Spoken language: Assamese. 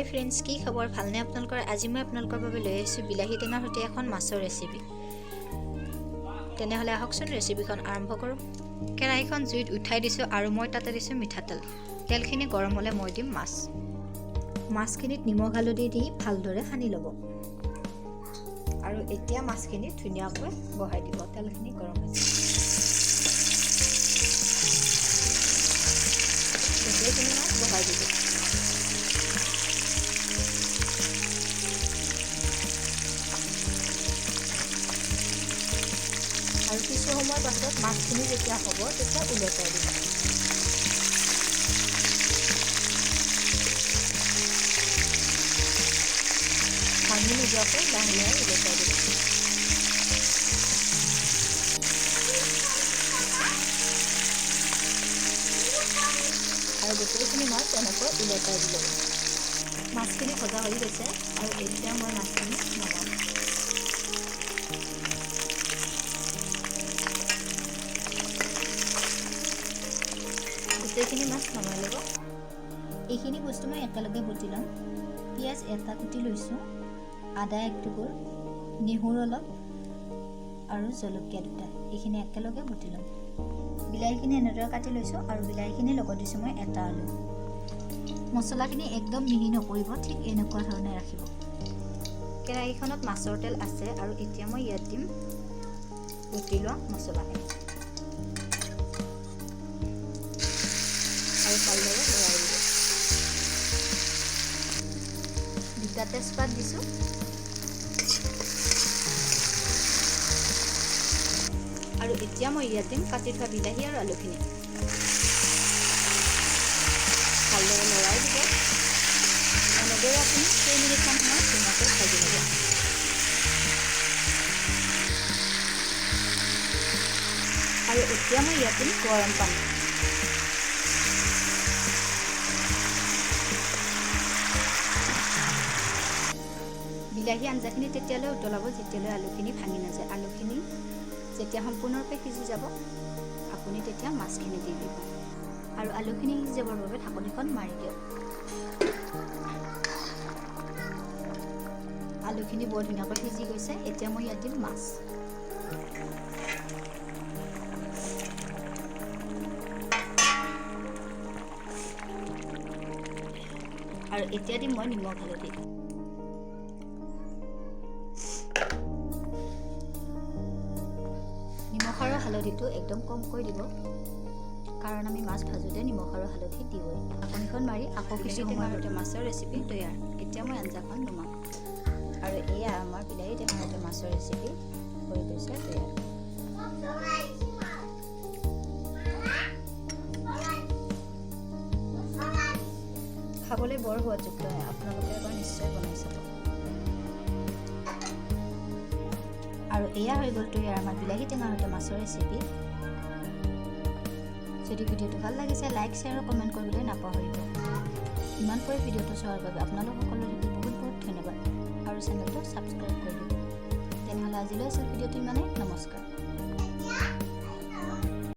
হাই ফ্ৰেণ্ডছ, কি খবৰ? ভালনে আপোনালোকৰ? আজি মই আপোনালোকৰ বাবে লৈ আহিছোঁ বিলাহী টেঙাৰ সৈতে এখন মাছৰ ৰেচিপি। তেনেহ'লে আহকচোন ৰেচিপিখন আৰম্ভ কৰোঁ। কেৰাহীখন জুইত উঠাই দিছোঁ আৰু মই তাতে দিছোঁ মিঠাতেল। তেলখিনি গৰম হ'লে মই দিম মাছ। মাছখিনিত নিমখ হালধি দি ভালদৰে সানি ল'ব। আৰু এতিয়া মাছখিনি ধুনীয়াকৈ বহাই দিব। তেলখিনি গৰম হৈছে। গোটেইখিনি মাছ বহাই দিব। আৰু কিছু সময়ৰ পাছত মাছখিনি যেতিয়া হ'ব তেতিয়া ওলটাই দিব। ভাঙি নোযোৱাকৈ লাহে লাহে ওলটাই দিব। আৰু গোটেইখিনি মাছ এনেকৈ ওলটাই দিব। মাছখিনি ভজা হৈ গৈছে আৰু এতিয়া মই মাছখিনি নমাম। গোটেইখিনি মাছ নমাই ল'ব। এইখিনি বস্তু মই একেলগে বটি ল'ম। পিঁয়াজ এটা কুটি লৈছোঁ, আদা এক টুকুৰ, নেহৰু অলপ আৰু জলকীয়া দুটা। এইখিনি একেলগে বটি ল'ম। বিলাহীখিনি এনেদৰে কাটি লৈছোঁ আৰু বিলাহীখিনিৰ লগত দিছোঁ মই এটা আলু। মছলাখিনি একদম মিহি নকৰিব, ঠিক এনেকুৱা ধৰণে ৰাখিব। কেৰাহীখনত মাছৰ তেল আছে আৰু এতিয়া মই ইয়াত দিম বটি লোৱা মছলাখিনি। আৰু ভালদৰে লৰাই দিব। দুটা তেজপাত দিছোঁ। আৰু এতিয়া মই ইয়াত দিম কাটি থোৱা বিলাহী আৰু আলুখিনি। ভালদৰে লৰাই দিব। এনেদৰে আপুনি 2 মিনিটমান সময় ধুনীয়াকৈ ভাজি ল'ব। আৰু এতিয়া মই ইয়াত দিম গৰম পানী। বিলাহী আঞ্জাখিনি তেতিয়ালৈ উতলাব যেতিয়ালৈ আলুখিনি ভাঙি নাযায়। আলুখিনি যেতিয়া সম্পূৰ্ণৰূপে সিজি যাব আপুনি তেতিয়া মাছখিনি দি দিব। আৰু আলুখিনি সিজি যাবৰ বাবে ঢাকনিখন মাৰি দিয়ক। আলুখিনি বৰ ধুনীয়াকৈ সিজি গৈছে। এতিয়া মই ইয়াত দিম মাছ। আৰু এতিয়া দিম মই নিমখ হালধি। নিমখ আৰু হালধিটো একদম কমকৈ দিব, কাৰণ আমি মাছ ভাজোঁতে নিমখ আৰু হালধি দিওঁৱেই। ঢাকনিখন মাৰি আকৌ কিছু সময়ৰ সৈতে মাছৰ ৰেচিপি তৈয়াৰ। এতিয়া মই আঞ্জাখন নমাম। আৰু এয়া আমাৰ বিলাহী টেঙাৰ সৈতে মাছৰ ৰেচিপি হৈ গৈছে তৈয়াৰ। খাবলৈ বৰ সোৱাদযুক্ত হয়। আপোনালোকে এবাৰ নিশ্চয় বনাই চাব। আৰু এয়া হৈ গ'ল তৈয়াৰ আমাৰ বিলাহী টেঙাৰ সৈতে মাছৰ ৰেচিপি। যদি ভিডিঅ'টো ভাল লাগিছে লাইক, শ্বেয়াৰ আৰু কমেণ্ট কৰিবলৈ নাপাহৰিব। ইমানকৈ ভিডিঅ'টো চোৱাৰ বাবে আপোনালোক সকলোকে বহুত বহুত ধন্যবাদ। আৰু চেনেলটো ছাবস্ক্ৰাইব কৰি দিব। তেনেহ'লে আজিলৈ আছিল ভিডিঅ'টো ইমানেই। নমস্কাৰ।